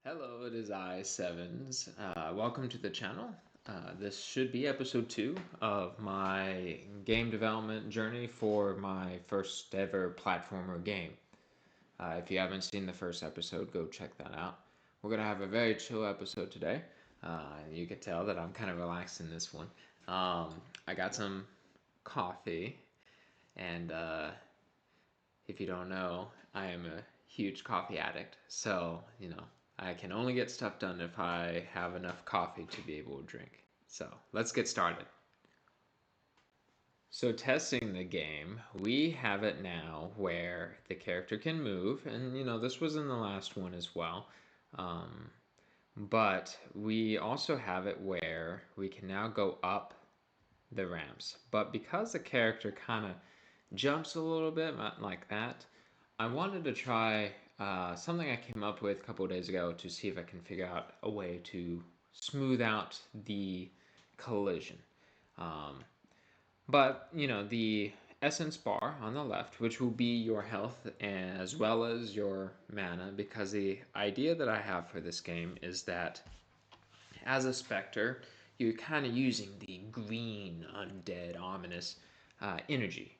Hello, it is I, Sevens. Welcome to the channel. This should be episode 2 of my game development journey for my first ever platformer game. If you haven't seen the first episode, go check that out. We're going to have a very chill episode today. You can tell that I'm kind of relaxed in this one. I got some coffee, and if you don't know, I am a huge coffee addict. So, I can only get stuff done if I have enough coffee to be able to drink. So, let's get started. So, testing the game, we have it now where the character can move, and this was in the last one as well. But we also have it where we can now go up the ramps. But because the character kind of jumps a little bit like that, I wanted to try something I came up with a couple of days ago to see if I can figure out a way to smooth out the collision. But the essence bar on the left, which will be your health as well as your mana, because the idea that I have for this game is that as a specter, you're kind of using the green, undead, ominous energy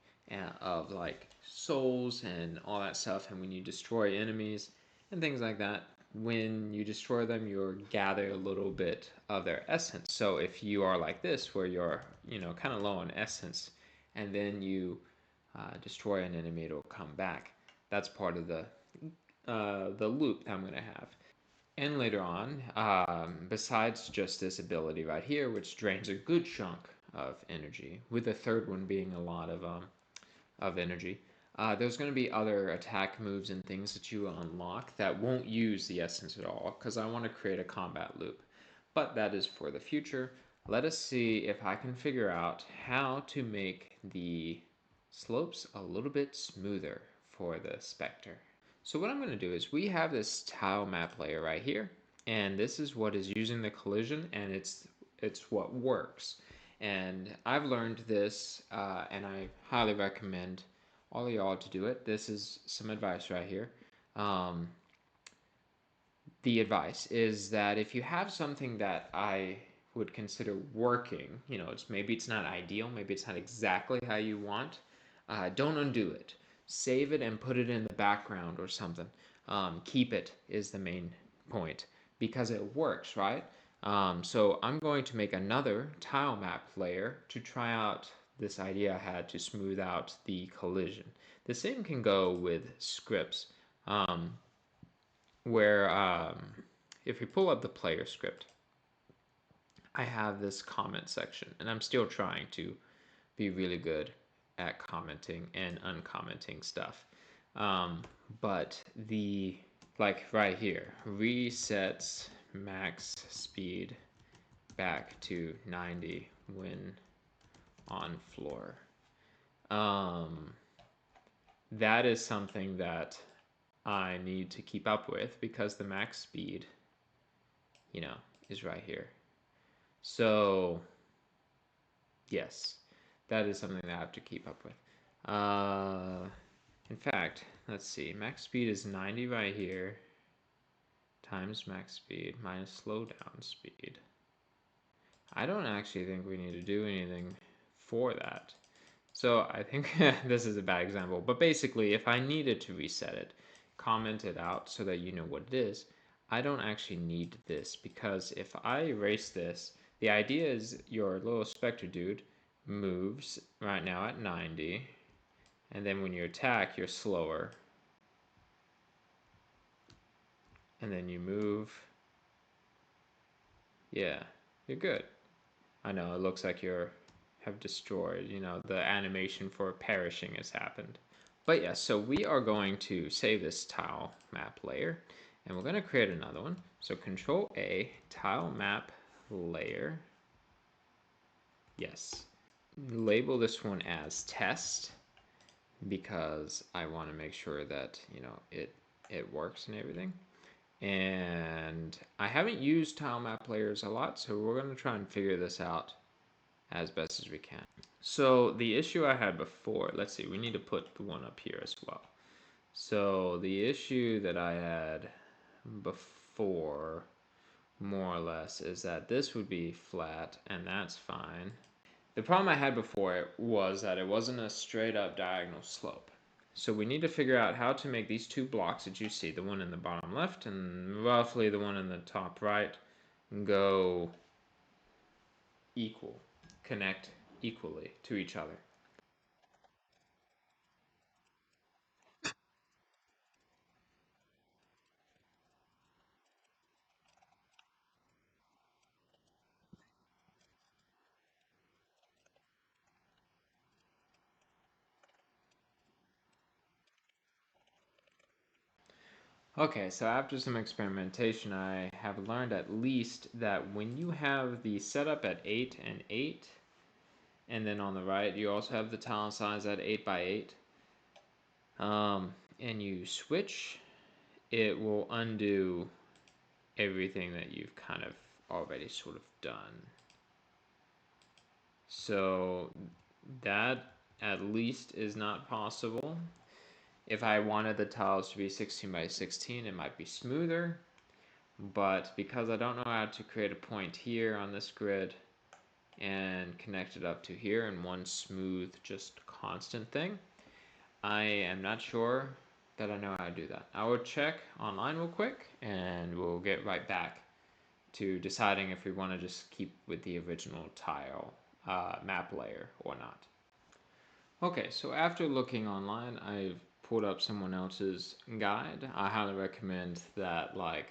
of like souls and all that stuff. And when you destroy enemies and things like that, when you destroy them, you gather a little bit of their essence. So if you are like this, where you're kind of low on essence, and then you destroy an enemy, it'll come back. That's part of the loop that I'm going to have. And later on, besides just this ability right here, which drains a good chunk of energy, with the third one being a lot of energy, there's going to be other attack moves and things that you unlock that won't use the essence at all, because I want to create a combat loop. But that is for the future. Let us see if I can figure out how to make the slopes a little bit smoother for the Spectre. So what I'm going to do is we have this tile map layer right here, and this is what is using the collision, and it's what works. And I've learned this, and I highly recommend all of y'all to do it. This is some advice right here. The advice is that if you have something that I would consider working, maybe it's not ideal, maybe it's not exactly how you want, don't undo it. Save it and put it in the background or something. Keep it is the main point because it works, right? So I'm going to make another tile map layer to try out this idea I had to smooth out the collision. The same can go with scripts, where if we pull up the player script, I have this comment section, and I'm still trying to be really good at commenting and uncommenting stuff. But like right here, resets max speed back to 90 when on floor. That is something that I need to keep up with because the max speed, is right here. So, yes, that is something that I have to keep up with. In fact, let's see, max speed is 90 right here, times max speed minus slowdown speed. I don't actually think we need to do anything for that. So I think this is a bad example, but basically if I needed to reset it, comment it out so that you know what it is. I don't actually need this because if I erase this, the idea is your little specter dude moves right now at 90, and then when you attack, you're slower. And then you move. Yeah, you're good. I know, it looks like you have destroyed, the animation for perishing has happened. But yeah, so we are going to save this tile map layer, and we're going to create another one. So Control A, tile map layer. Yes. Label this one as test because I want to make sure that, it works and everything. And I haven't used tile map layers a lot, so we're going to try and figure this out as best as we can. So the issue I had before, let's see, we need to put the one up here as well. So the issue that I had before, more or less, is that this would be flat, and that's fine. The problem I had before was that it wasn't a straight up diagonal slope. So we need to figure out how to make these two blocks that you see, the one in the bottom left and roughly the one in the top right, go equal, connect equally to each other. Okay, so after some experimentation, I have learned at least that when you have the setup at 8 and 8, and then on the right you also have the tile size at 8 by 8, and you switch, it will undo everything that you've kind of already sort of done. So that at least is not possible. If I wanted the tiles to be 16 by 16, it might be smoother, but because I don't know how to create a point here on this grid and connect it up to here in one smooth, just constant thing, I am not sure that I know how to do that. I will check online real quick and we'll get right back to deciding if we want to just keep with the original tile map layer or not. Okay, so after looking online, I've pulled up someone else's guide. I highly recommend that, like,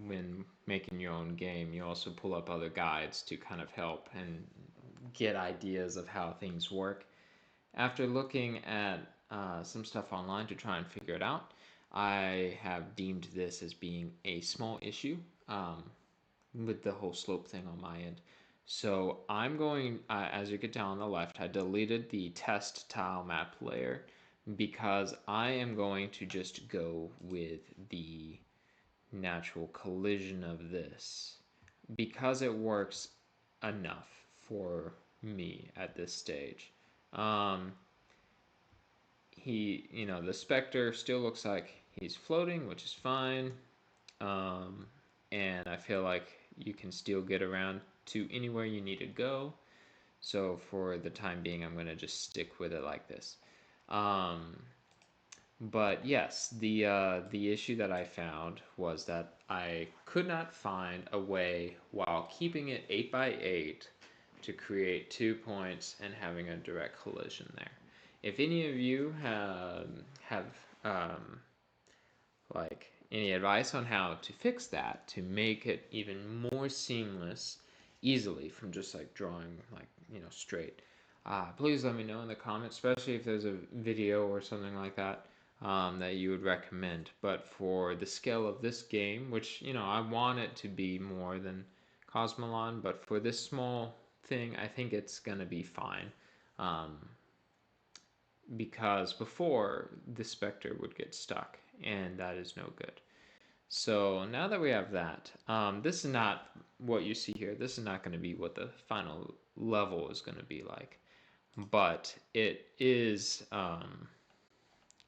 when making your own game, you also pull up other guides to kind of help and get ideas of how things work. After looking at some stuff online to try and figure it out, I have deemed this as being a small issue with the whole slope thing on my end. So I'm going, as you can tell on the left, I deleted the test tile map layer because I am going to just go with the natural collision of this because it works enough for me at this stage. The Spectre still looks like he's floating, which is fine. And I feel like you can still get around to anywhere you need to go. So for the time being, I'm going to just stick with it like this. But yes, the issue that I found was that I could not find a way while keeping it 8 by 8 to create 2 points and having a direct collision there. If any of you have like any advice on how to fix that to make it even more seamless easily from just like drawing like straight, please let me know in the comments, especially if there's a video or something like that that you would recommend. But for the scale of this game, which I want it to be more than Cosmolon, but for this small thing I think it's gonna be fine, because before the Spectre would get stuck and that is no good. So now that we have that, this is not what you see here. This is not going to be what the final level is going to be like, but it is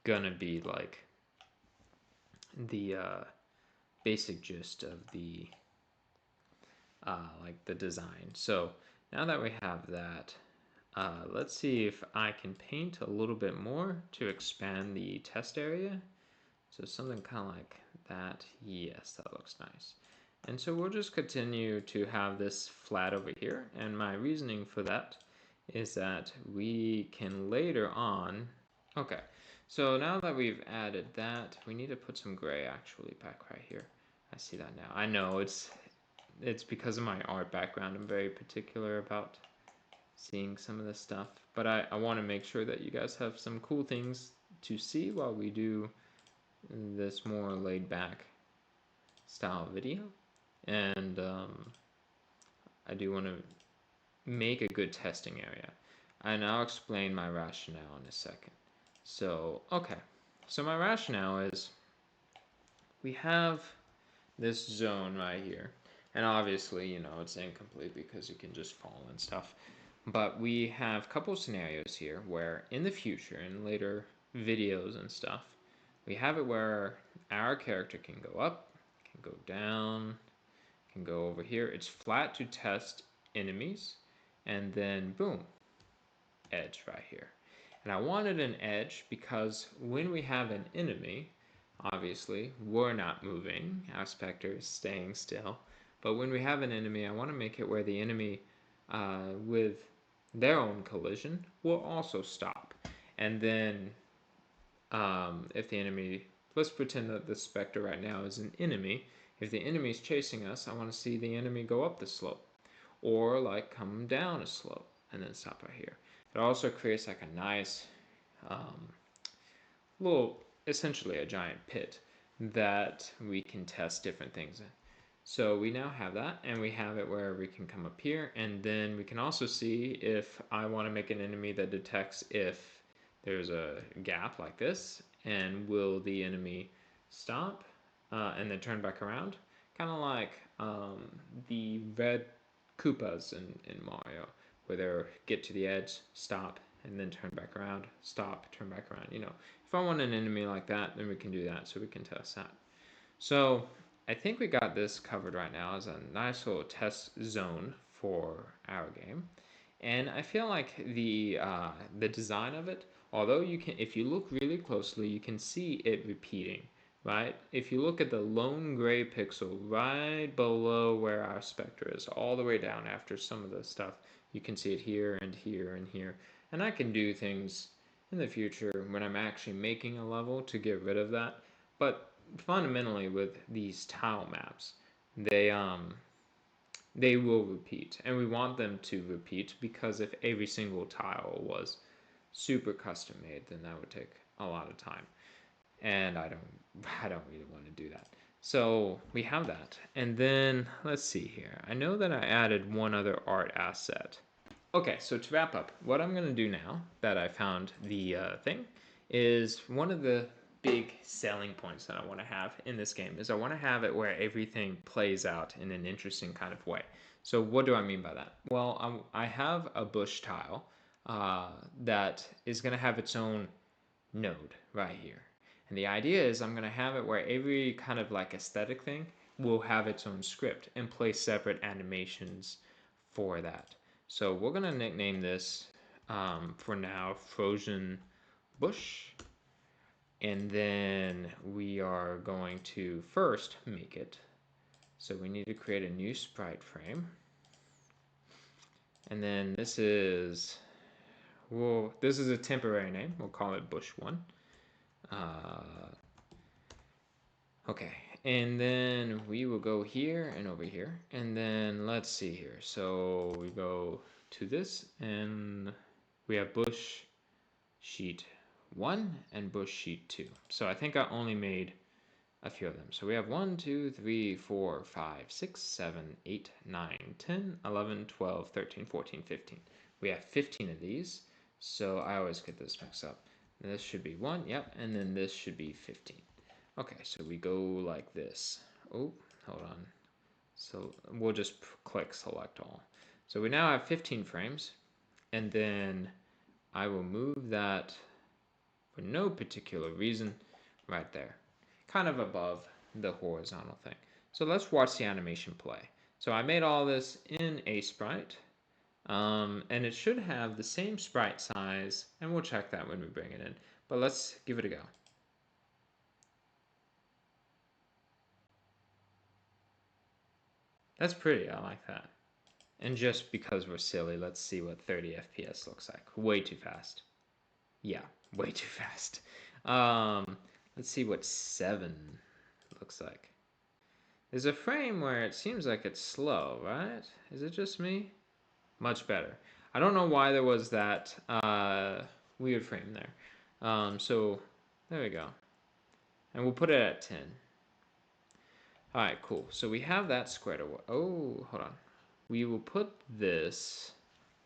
going to be like the basic gist of the like the design. So now that we have that, let's see if I can paint a little bit more to expand the test area. So something kind of like that. Yes, that looks nice. And so we'll just continue to have this flat over here. And my reasoning for that is that we can later on... Okay, so now that we've added that, we need to put some gray actually back right here. I see that now. I know it's because of my art background. I'm very particular about seeing some of this stuff. But I want to make sure that you guys have some cool things to see while we do this more laid back style video. And I do want to make a good testing area. And I'll explain my rationale in a second. So, okay. So my rationale is we have this zone right here. And obviously, it's incomplete because you can just fall and stuff. But we have a couple scenarios here where in the future, in later videos and stuff, we have it where our character can go up, can go down, can go over here. It's flat to test enemies, and then boom, edge right here. And I wanted an edge because when we have an enemy, obviously we're not moving, our specter is staying still. But when we have an enemy, I want to make it where the enemy with their own collision will also stop. And then if the enemy, let's pretend that the specter right now is an enemy. If the enemy is chasing us, I want to see the enemy go up the slope, or like come down a slope and then stop right here. It also creates like a nice little, essentially a giant pit that we can test different things in. So we now have that, and we have it where we can come up here, and then we can also see if I want to make an enemy that detects if there's a gap like this, and will the enemy stop and then turn back around, kind of like the red Koopas in Mario, where they get to the edge, stop, and then turn back around, stop, turn back around. You know, if I want an enemy like that, then we can do that, so we can test that. So I think we got this covered right now as a nice little test zone for our game. And I feel like the design of it, although you can, if you look really closely, you can see it repeating, right? If you look at the lone gray pixel right below where our specter is, all the way down after some of the stuff, you can see it here and here and here. And I can do things in the future when I'm actually making a level to get rid of that. But fundamentally, with these tile maps, they will repeat, and we want them to repeat, because if every single tile was super custom made, then that would take a lot of time, and I don't really want to do that. So we have that, and then let's see here. I know that I added one other art asset. Okay, so to wrap up, what I'm going to do now that I found the thing is, one of the big selling points that I want to have in this game is I want to have it where everything plays out in an interesting kind of way. So what do I mean by that? Well, I have a bush tile that is going to have its own node right here. And the idea is I'm going to have it where every kind of like aesthetic thing will have its own script and play separate animations for that. So we're going to nickname this for now Frozen Bush. And then we are going to first make it. So we need to create a new sprite frame. And then this is, well, this is a temporary name. We'll call it Bush1. Okay, and then we will go here and over here, and then let's see here. So we go to this, and we have bush sheet 1 and bush sheet 2. So I think I only made a few of them. So we have 1, 2, 3, 4, 5, 6, 7, 8, 9, 10, 11, 12, 13, 14, 15. We have 15 of these, so I always get this mixed up. This should be 1, yep, and then this should be 15. Okay, so we go like this. Oh, hold on. So we'll just click select all. So we now have 15 frames, and then I will move that for no particular reason right there, kind of above the horizontal thing. So let's watch the animation play. So I made all this in a sprite, and it should have the same sprite size, and we'll check that when we bring it in. But let's give it a go. That's pretty, I like that. And just because we're silly, let's see what 30 FPS looks like. Way too fast. Yeah, way too fast. Let's see what 7 looks like. There's a frame where it seems like it's slow, right? Is it just me? Much better. I don't know why there was that weird frame there. So there we go. And we'll put it at 10. All right, cool. So we have that squared away. Oh, hold on. We will put this,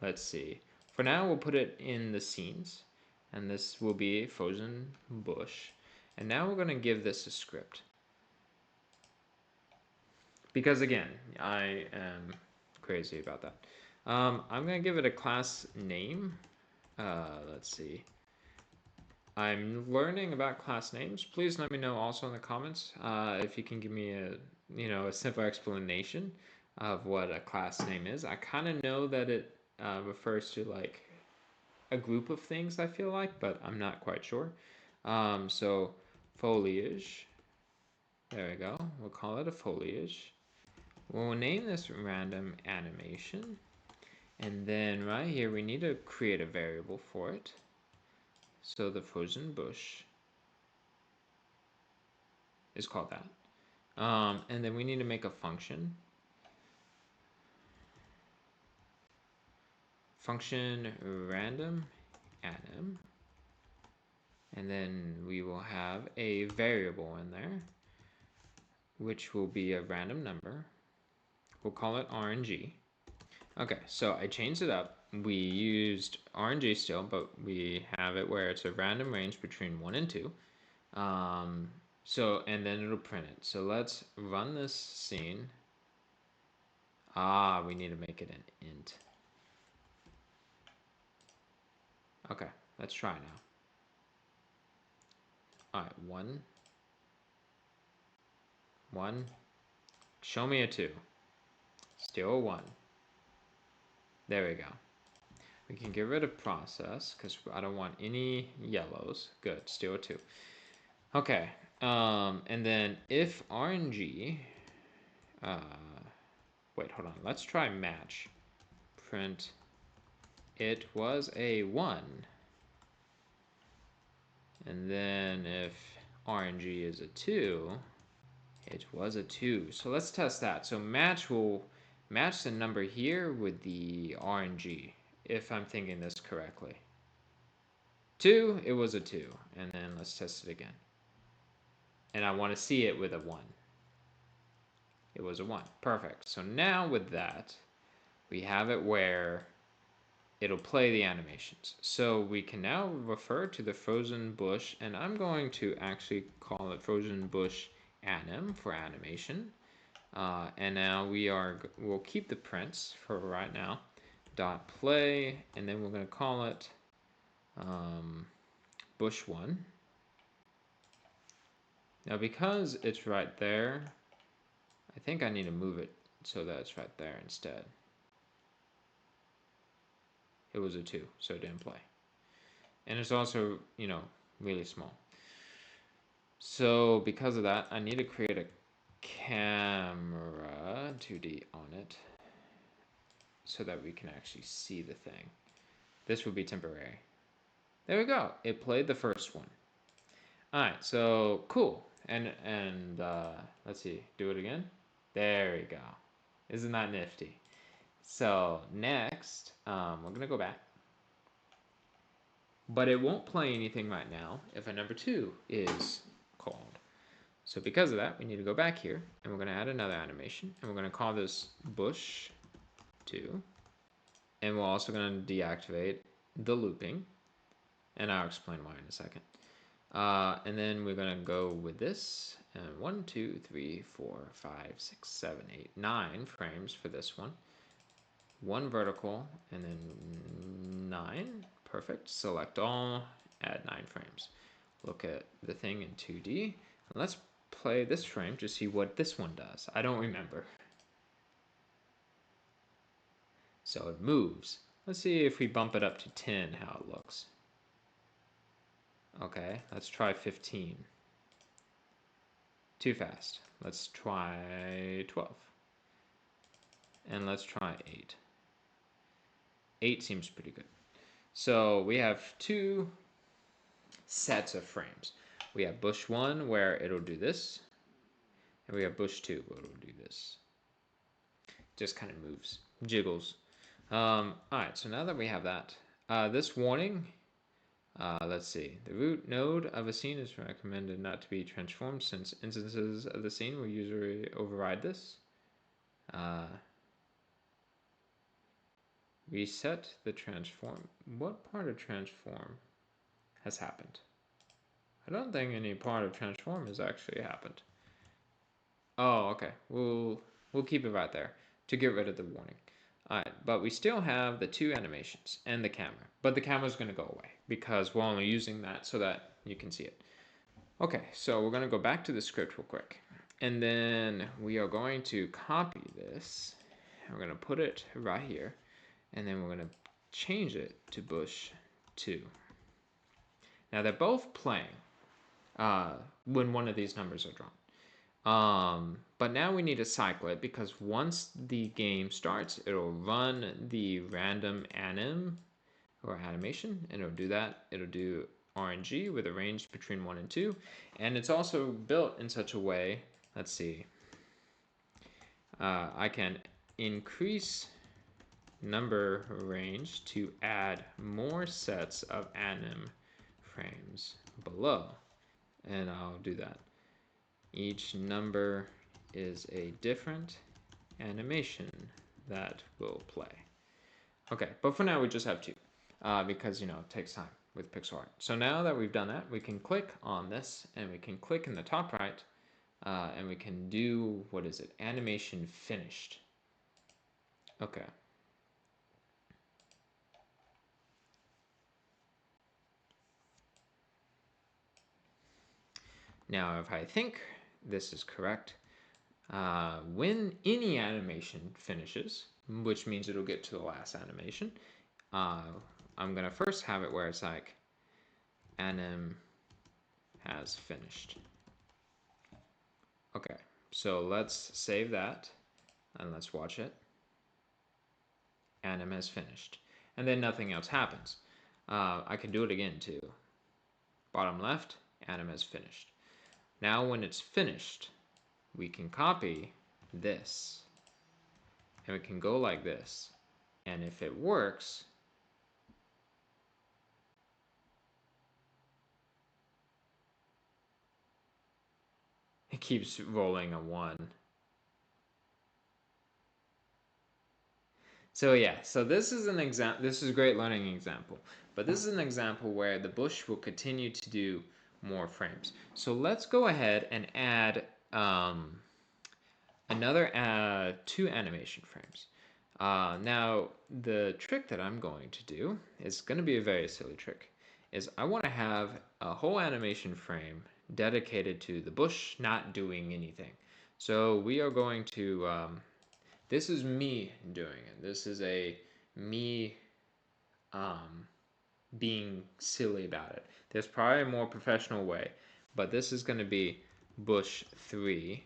let's see. For now, we'll put it in the scenes. And this will be a frozen bush. And now we're going to give this a script. Because again, I am crazy about that. I'm going to give it a class name. Let's see. I'm learning about class names. Please let me know also in the comments if you can give me a simple explanation of what a class name is. I kind of know that it refers to like a group of things, I feel like, but I'm not quite sure. So foliage, there we go. We'll call it a foliage. We'll name this random animation. And then right here, we need to create a variable for it. So the frozen bush is called that. And then we need to make a function. Function random anim. And then we will have a variable in there, which will be a random number. We'll call it RNG. Okay, so I changed it up. We used RNG still, but we have it where it's a random range between 1 and 2. And then it'll print it. So let's run this scene. We need to make it an int. Okay, let's try now. All right, 1. Show me a 2. Still a 1. There we go. We can get rid of process because I don't want any yellows. Good, still a 2. Okay, and then if RNG, wait, hold on. Let's try match. Print, it was a 1. And then if RNG is a 2, it was a 2. So let's test that. So match will match the number here with the RNG, if I'm thinking this correctly. 2, it was a 2. And then let's test it again. And I want to see it with a 1. It was a 1. Perfect. So now with that, we have it where it'll play the animations. So we can now refer to the frozen bush, and I'm going to actually call it frozen bush anim for animation. And now we'll keep the prints for right now. Dot play, and then we're going to call it bush1. Now because it's right there, I think I need to move it so that it's right there instead. It was a 2, so it didn't play. And it's also, really small. So because of that, I need to create a camera 2D on it so that we can actually see the thing. This would be temporary. There we go. It played the first one. All right, so cool. And let's see, do it again. There we go. Isn't that nifty? So next, we're gonna go back. But it won't play anything right now if a number 2 is called. So because of that, we need to go back here, and we're going to add another animation, and we're going to call this bush 2. And we're also going to deactivate the looping, and I'll explain why in a second. And then we're going to go with this, and 1, 2, 3, 4, 5, 6, 7, 8, 9 frames for this one. 1 vertical, and then 9. Perfect. Select all, add 9 frames. Look at the thing in 2D. And let's play this frame to see what this one does. I don't remember. So it moves. Let's see if we bump it up to 10, how it looks. Okay, let's try 15. Too fast. Let's try 12. And let's try 8. 8 seems pretty good. So we have 2 sets of frames. We have bush 1 where it'll do this, and we have bush 2 where it'll do this. Just kind of moves, jiggles. All right, so now that we have that, this warning, let's see. The root node of a scene is recommended not to be transformed since instances of the scene will usually override this. Reset the transform. What part of transform has happened? I don't think any part of transform has actually happened. Oh, okay. We'll keep it right there to get rid of the warning. All right, but we still have the 2 animations and the camera, but the camera is going to go away because we're only using that so that you can see it. Okay, so we're going to go back to the script real quick, and then we are going to copy this. We're going to put it right here, and then we're going to change it to bush 2. Now they're both playing when one of these numbers are drawn. But now we need to cycle it because once the game starts, it'll run the random anim or animation, and it'll do that. It'll do RNG with a range between 1 and 2, and it's also built in such a way. Let's see. I can increase number range to add more sets of anim frames below, and I'll do that. Each number is a different animation that will play. Okay, but for now we just have 2 because, it takes time with pixel art. So now that we've done that, we can click on this and we can click in the top right and we can do, what is it? Animation finished. Okay. Now, if I think this is correct, when any animation finishes, which means it'll get to the last animation, I'm going to first have it where it's like anim has finished. Okay, so let's save that and let's watch it. Anim has finished. And then nothing else happens. I can do it again too. Bottom left, anim has finished. Now when it's finished, we can copy this. And we can go like this. And if it works, it keeps rolling a 1. So yeah, so this is an example. This is a great learning example. But this is an example where the bush will continue to do more frames. So let's go ahead and add another 2 animation frames. Now, the trick that I'm going to do is going to be a very silly trick. Is I want to have a whole animation frame dedicated to the bush not doing anything. So we are going to, this is me doing it. This is me being silly about it. There's probably a more professional way, but this is going to be bush 3.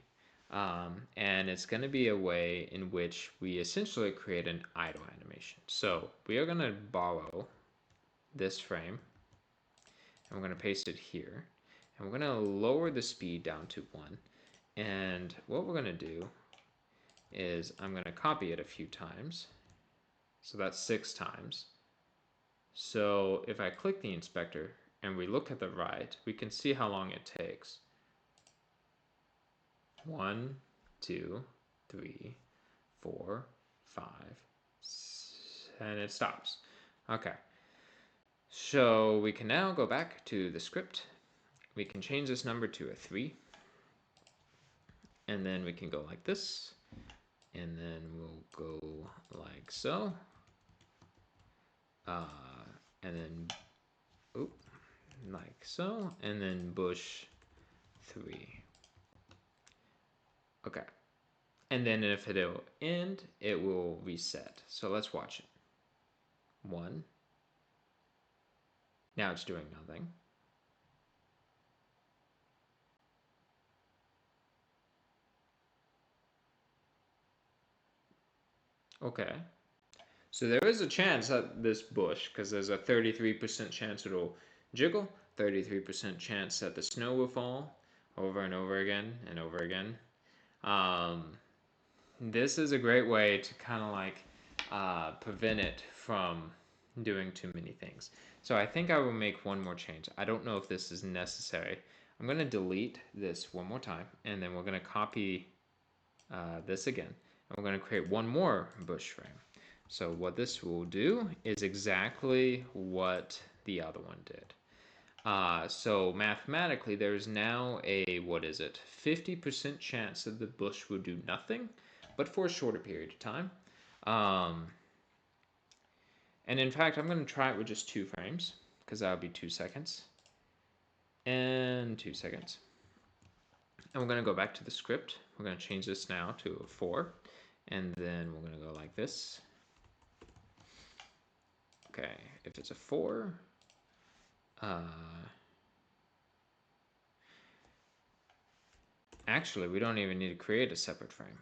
And it's going to be a way in which we essentially create an idle animation. So we are going to borrow this frame, and we're going to paste it here, and we're going to lower the speed down to 1. And what we're going to do is I'm going to copy it a few times. So that's 6 times. So if I click the inspector and we look at the right, we can see how long it takes. 1, 2, 3, 4, 5, and it stops. Okay. So we can now go back to the script. We can change this number to a 3. And then we can go like this. And then we'll go like so. And then, like so. And then bush 3. Okay. And then if it'll end, it will reset. So let's watch it. 1. Now it's doing nothing. Okay. So there is a chance that this bush, because there's a 33% chance it'll jiggle, 33% chance that the snow will fall over and over again and over again. This is a great way to kind of like prevent it from doing too many things. So I think I will make one more change. I don't know if this is necessary. I'm going to delete this one more time, and then we're going to copy this again. And we're going to create one more bush frame. So what this will do is exactly what the other one did. So mathematically, there's now a, 50% chance that the bush will do nothing, but for a shorter period of time. And in fact, I'm going to try it with just 2 frames, because that would be 2 seconds. And 2 seconds. And we're going to go back to the script. We're going to change this now to a 4. And then we're going to go like this. Okay, if it's a 4, actually, we don't even need to create a separate frame.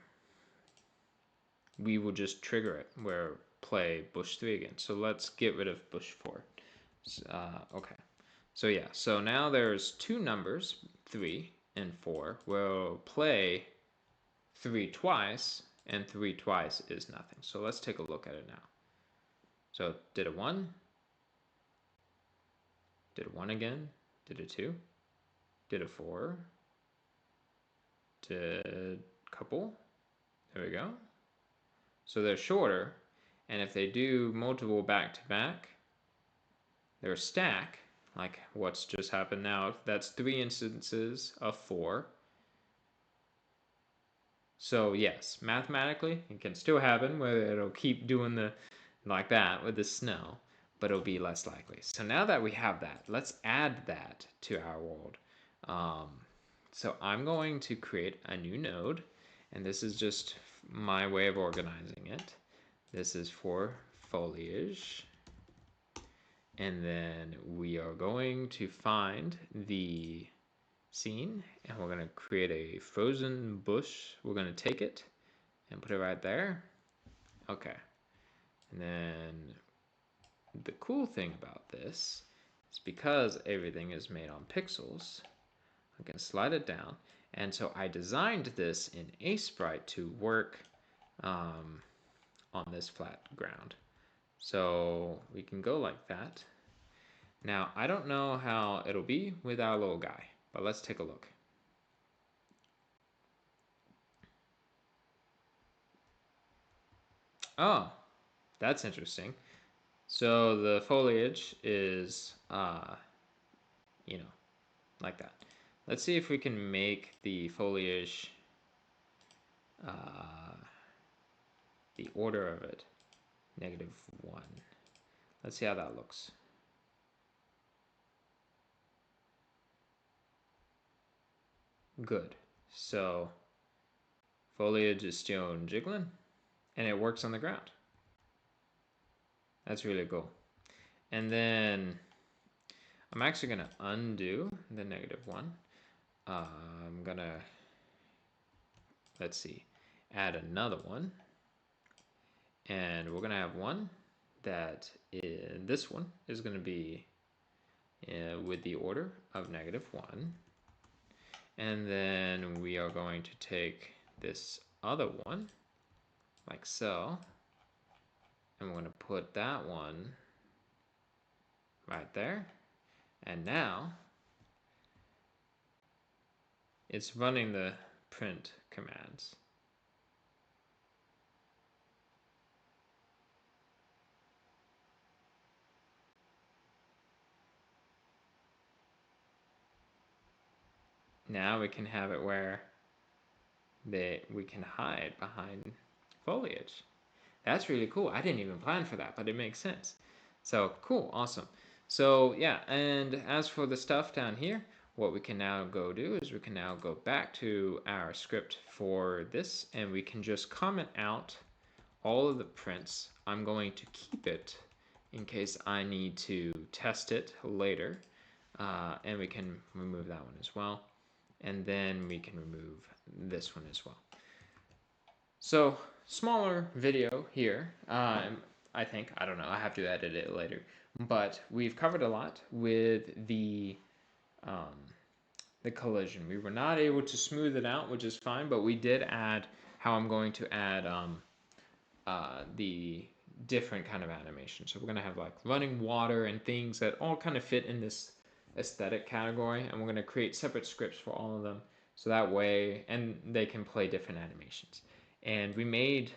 We will just trigger it where play bush 3 again. So let's get rid of bush 4. Okay. So yeah, so now there's 2 numbers, 3 and 4. We'll play 3 twice, and 3 twice is nothing. So let's take a look at it now. So did a 1, did a 1 again, did a 2, did a 4, did a couple. There we go. So they're shorter, and if they do multiple back to back, they're a stack, like what's just happened now. That's 3 instances of 4. So yes, mathematically, it can still happen where it'll keep doing the like that with the snow, but it'll be less likely. So now that we have that, let's add that to our world. So I'm going to create a new node, and this is just my way of organizing it. This is for foliage. And then we are going to find the scene, and we're going to create a frozen bush. We're going to take it and put it right there. Okay. And then the cool thing about this is because everything is made on pixels, I can slide it down. And so I designed this in Sprite to work on this flat ground. So we can go like that. Now, I don't know how it'll be with our little guy, but let's take a look. Oh, that's interesting. So the foliage is, like that. Let's see if we can make the foliage, the order of it, -1. Let's see how that looks. Good. So foliage is still jiggling, and it works on the ground. That's really cool. And then I'm actually going to undo the -1. I'm going to, let's see, add another one. And we're going to have one that is, this one is going to be with the order of -1. And then we are going to take this other one, like so, and we're going to put that one right there. And now it's running the print commands. Now we can have it where we can hide behind foliage. That's really cool. I didn't even plan for that, but it makes sense. So cool, awesome. So yeah, and as for the stuff down here, what we can now go do is we can now go back to our script for this, and we can just comment out all of the prints. I'm going to keep it in case I need to test it later, and we can remove that one as well. And then we can remove this one as well. So smaller video here, I think, I don't know, I have to edit it later, but we've covered a lot with the collision. We were not able to smooth it out, which is fine, but we did add how I'm going to add the different kind of animation. So we're going to have like running water and things that all kind of fit in this aesthetic category, and we're going to create separate scripts for all of them, so that way, and they can play different animations. And we made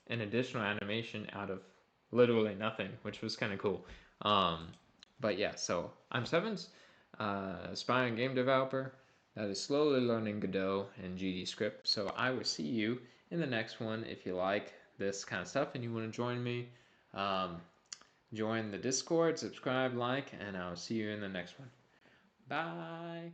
an additional animation out of literally nothing, which was kind of cool. But yeah, so I'm Sevens, aspiring game developer that is slowly learning Godot and GD script. So I will see you in the next one. If you like this kind of stuff and you want to join me, join the Discord, subscribe, like, and I'll see you in the next one. Bye.